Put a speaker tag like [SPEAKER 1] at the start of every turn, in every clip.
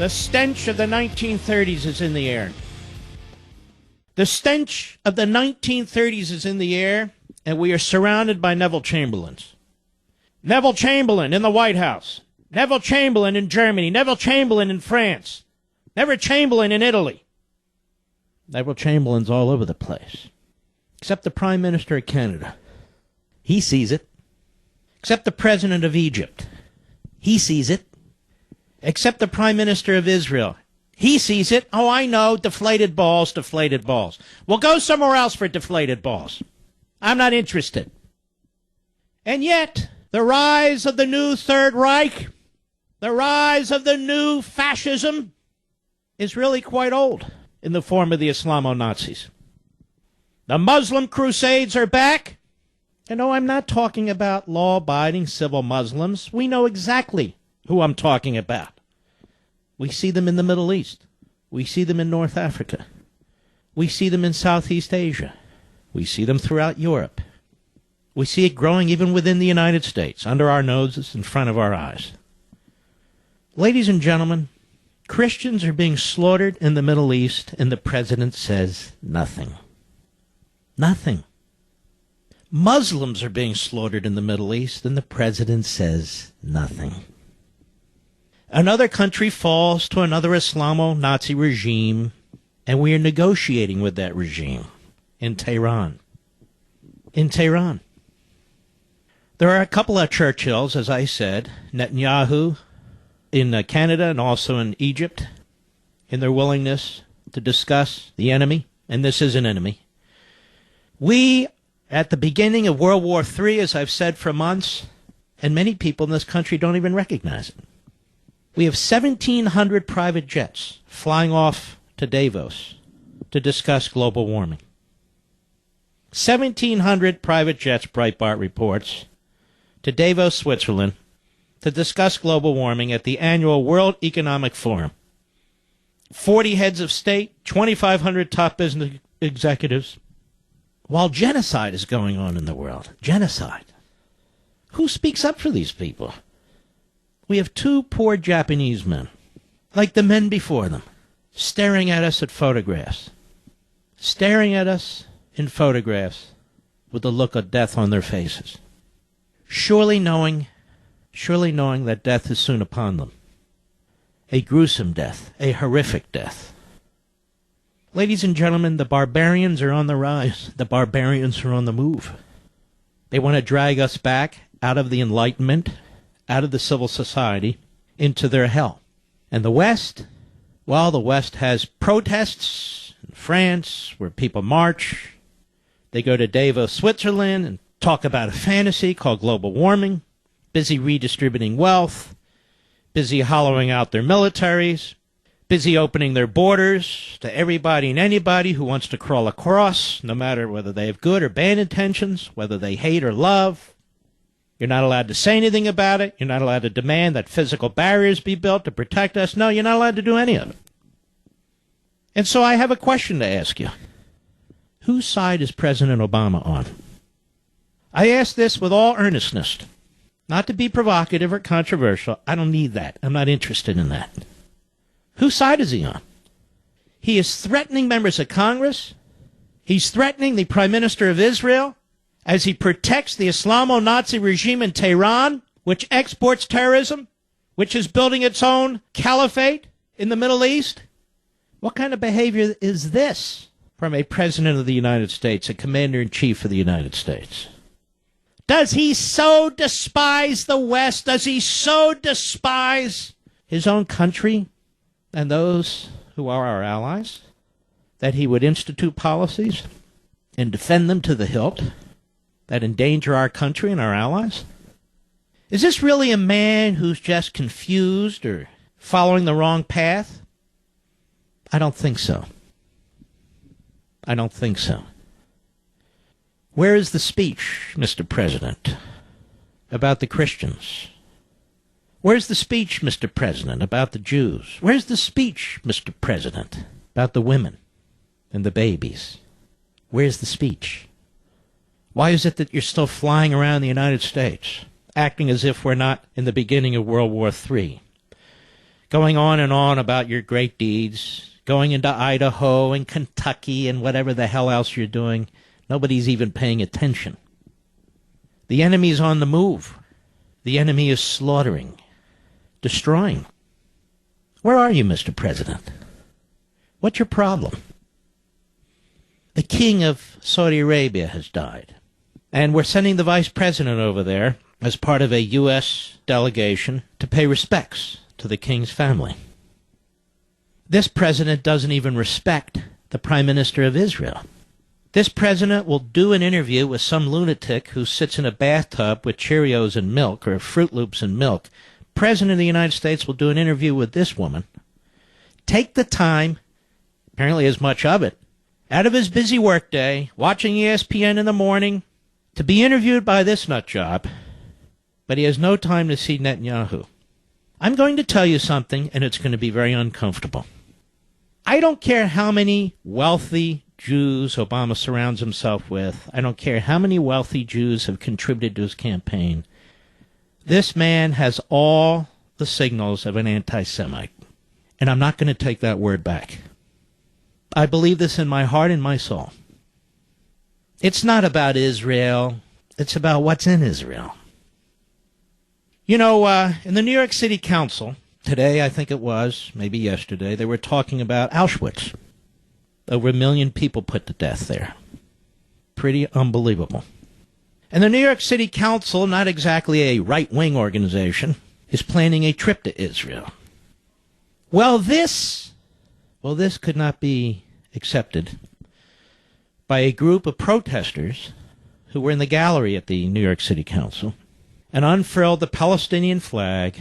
[SPEAKER 1] The stench of the 1930s is in the air. The stench of the 1930s is in the air, and we are surrounded by Neville Chamberlains. Neville Chamberlain in the White House. Neville Chamberlain in Germany. Neville Chamberlain in France. Neville Chamberlain in Italy. Neville Chamberlain's all over the place. Except the Prime Minister of Canada. He sees it. Except the President of Egypt. He sees it. Except the Prime Minister of Israel. He sees it. Oh, I know. Deflated balls, deflated balls. Well, go somewhere else for deflated balls. I'm not interested. And yet, the rise of the new Third Reich, the rise of the new fascism, is really quite old in the form of the Islamo-Nazis. The Muslim Crusades are back. And no, I'm not talking about law-abiding civil Muslims. We know exactly who I'm talking about. We see them in the Middle East. We see them in North Africa. We see them in Southeast Asia. We see them throughout Europe. We see it growing even within the United States, under our noses, in front of our eyes. Ladies and gentlemen, Christians are being slaughtered in the Middle East, and the president says nothing. Nothing. Muslims are being slaughtered in the Middle East, and the president says nothing. Another country falls to another Islamo-Nazi regime, and we are negotiating with that regime in Tehran. In Tehran. There are a couple of Churchills, as I said, Netanyahu in Canada and also in Egypt, in their willingness to discuss the enemy, and this is an enemy. We, at the beginning of World War III, as I've said for months, and many people in this country don't even recognize it, we have 1,700 private jets flying off to Davos to discuss global warming. 1,700 private jets, Breitbart reports, to Davos, Switzerland, to discuss global warming at the annual World Economic Forum. 40 heads of state, 2,500 top business executives, while genocide is going on in the world. Genocide. Who speaks up for these people? We have two poor Japanese men, like the men before them, staring at us at photographs. Staring at us in photographs with the look of death on their faces. Surely knowing that death is soon upon them. A gruesome death, a horrific death. Ladies and gentlemen, the barbarians are on the rise. The barbarians are on the move. They want to drag us back out of the Enlightenment, out of the civil society, into their hell. And the West, well, the West has protests in France where people march. They go to Davos, Switzerland, and talk about a fantasy called global warming, busy redistributing wealth, busy hollowing out their militaries, busy opening their borders to everybody and anybody who wants to crawl across, no matter whether they have good or bad intentions, whether they hate or love. You're not allowed to say anything about it. You're not allowed to demand that physical barriers be built to protect us. No, you're not allowed to do any of it. And so I have a question to ask you. Whose side is President Obama on? I ask this with all earnestness. Not to be provocative or controversial. I don't need that. I'm not interested in that. Whose side is he on? He is threatening members of Congress. He's threatening the Prime Minister of Israel as he protects the Islamo-Nazi regime in Tehran, which exports terrorism, which is building its own caliphate in the Middle East. What kind of behavior is this from a President of the United States, a Commander-in-Chief of the United States? Does he so despise the West? Does he so despise his own country and those who are our allies that he would institute policies and defend them to the hilt that endanger our country and our allies? Is this really a man who's just confused or following the wrong path? I don't think so. I don't think so. Where is the speech, Mr. President, about the Christians? Where's the speech, Mr. President, about the Jews? Where's the speech, Mr. President, about the women and the babies? Where's the speech? Why is it that you're still flying around the United States, acting as if we're not in the beginning of World War III? going on and on about your great deeds, going into Idaho and Kentucky and whatever the hell else you're doing. Nobody's even paying attention. The enemy's on the move. The enemy is slaughtering, destroying. Where are you, Mr. President? What's your problem? The king of Saudi Arabia has died, and we're sending the vice president over there as part of a U.S. delegation to pay respects to the king's family. This president doesn't even respect the prime minister of Israel. This president will do an interview with some lunatic who sits in a bathtub with Cheerios and milk or Fruit Loops and milk. President of the United States will do an interview with this woman, take the time, apparently as much of it, out of his busy workday, watching ESPN in the morning, to be interviewed by this nutjob, but he has no time to see Netanyahu. I'm going to tell you something, and it's going to be very uncomfortable. I don't care how many wealthy Jews Obama surrounds himself with. I don't care how many wealthy Jews have contributed to his campaign. This man has all the signals of an anti-Semite, and I'm not going to take that word back. I believe this in my heart and my soul. It's not about Israel. It's about what's in Israel. You know, in the New York City Council, today I think it was, maybe yesterday, they were talking about Auschwitz. Over 1 million people put to death there. Pretty unbelievable. And the New York City Council, not exactly a right-wing organization, is planning a trip to Israel. Well, this could not be accepted by a group of protesters who were in the gallery at the New York City Council and unfurled the Palestinian flag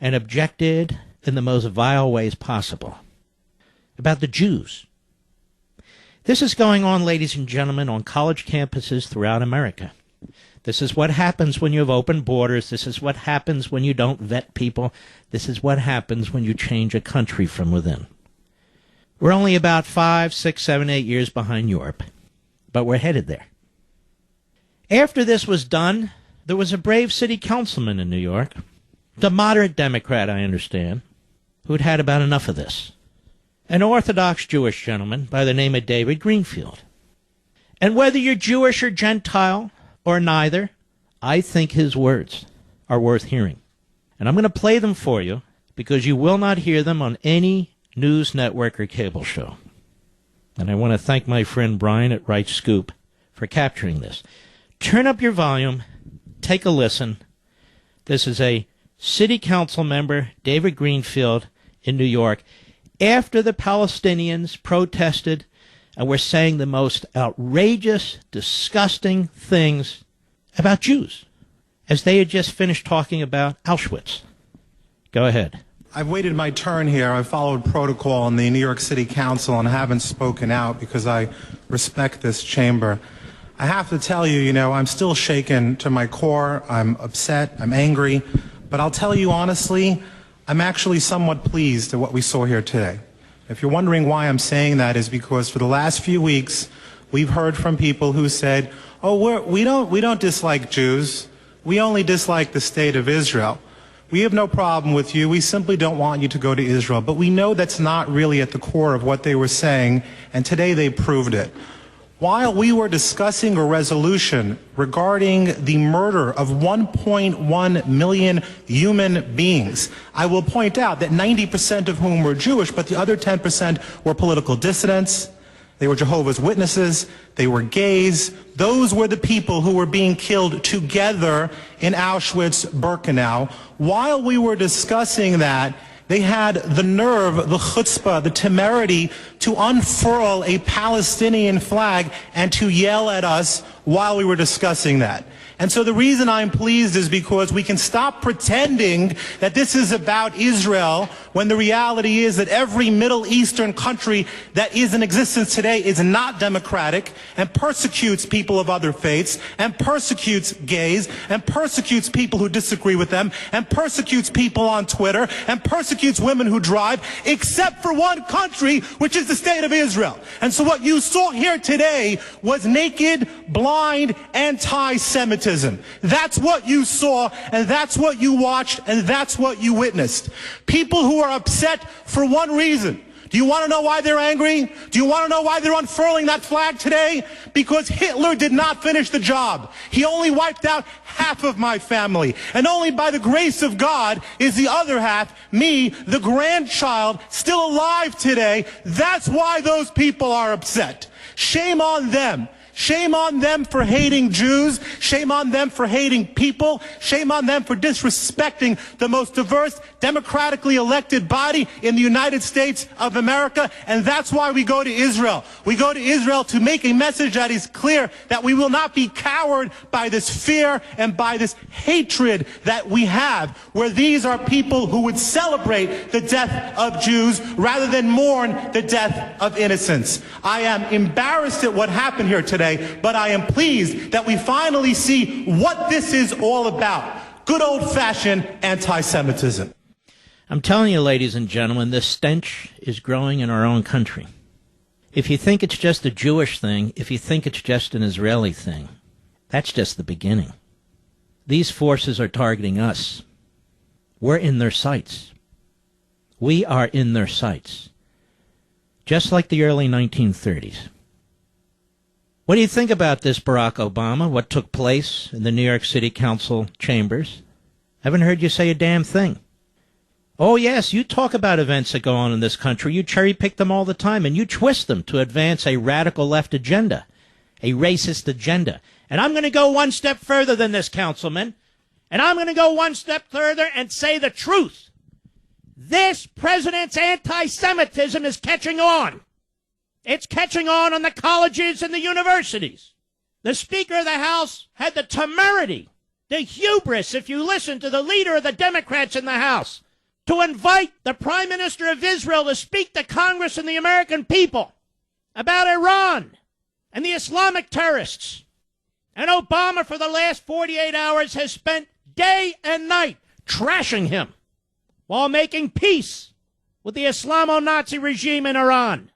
[SPEAKER 1] and objected in the most vile ways possible about the Jews. This is going on, ladies and gentlemen, on college campuses throughout America. This is what happens when you have open borders. This is what happens when you don't vet people. This is what happens when you change a country from within. We're only about 5, 6, 7, 8 years behind Europe, but we're headed there. After this was done, there was a brave city councilman in New York, a moderate Democrat, I understand, who'd had about enough of this. An Orthodox Jewish gentleman by the name of David Greenfield. And whether you're Jewish or Gentile or neither, I think his words are worth hearing. And I'm going to play them for you because you will not hear them on any news network or cable show. And I want to thank my friend Brian at Right Scoop for capturing this. Turn up your volume. Take a listen. This is a city council member, David Greenfield, in New York, after the Palestinians protested and were saying the most outrageous, disgusting things about Jews, as they had just finished talking about Auschwitz. Go ahead.
[SPEAKER 2] I've waited my turn here. I've followed protocol in the New York City Council and haven't spoken out because I respect this chamber. I have to tell you, I'm still shaken to my core. I'm upset. I'm angry. But I'll tell you honestly, I'm actually somewhat pleased at what we saw here today. If you're wondering why I'm saying that is because for the last few weeks, we've heard from people who said, we don't dislike Jews. We only dislike the state of Israel. We have no problem with you. We simply don't want you to go to Israel. But we know that's not really at the core of what they were saying, and today they proved it. While we were discussing a resolution regarding the murder of 1.1 million human beings, I will point out that 90% of whom were Jewish, but the other 10% were political dissidents. They were Jehovah's Witnesses. They were gays. Those were the people who were being killed together in Auschwitz-Birkenau. While we were discussing that, they had the nerve, the chutzpah, the temerity to unfurl a Palestinian flag and to yell at us while we were discussing that. And so the reason I'm pleased is because we can stop pretending that this is about Israel when the reality is that every Middle Eastern country that is in existence today is not democratic and persecutes people of other faiths and persecutes gays and persecutes people who disagree with them and persecutes people on Twitter and persecutes women who drive, except for one country, which is the state of Israel. And so what you saw here today was naked, blind, anti-Semitism. That's what you saw, and that's what you watched, and that's what you witnessed. People who who are upset for one reason. Do you want to know why they're angry? Do you want to know why they're unfurling that flag today? Because Hitler did not finish the job. He only wiped out half of my family. And only by the grace of God is the other half, me, the grandchild, still alive today. That's why those people are upset. Shame on them. Shame on them for hating Jews. Shame on them for hating people. Shame on them for disrespecting the most diverse, democratically elected body in the United States of America. And that's why we go to Israel. We go to Israel to make a message that is clear, that we will not be cowered by this fear and by this hatred that we have, where these are people who would celebrate the death of Jews rather than mourn the death of innocents. I am embarrassed at what happened here today, but I am pleased that we finally see what this is all about. Good old-fashioned anti-Semitism.
[SPEAKER 1] I'm telling you, ladies and gentlemen, this stench is growing in our own country. If you think it's just a Jewish thing, if you think it's just an Israeli thing, that's just the beginning. These forces are targeting us. We're in their sights. We are in their sights. Just like the early 1930s. What do you think about this, Barack Obama, what took place in the New York City Council chambers? Haven't heard you say a damn thing. Oh, yes, you talk about events that go on in this country. You cherry-pick them all the time, and you twist them to advance a radical left agenda, a racist agenda. And I'm going to go one step further than this, Councilman. And I'm going to go one step further and say the truth. This president's anti-Semitism is catching on. It's catching on the colleges and the universities. The Speaker of the House had the temerity, the hubris, if you listen to the leader of the Democrats in the House, to invite the Prime Minister of Israel to speak to Congress and the American people about Iran and the Islamic terrorists. And Obama, for the last 48 hours, has spent day and night trashing him while making peace with the Islamo-Nazi regime in Iran.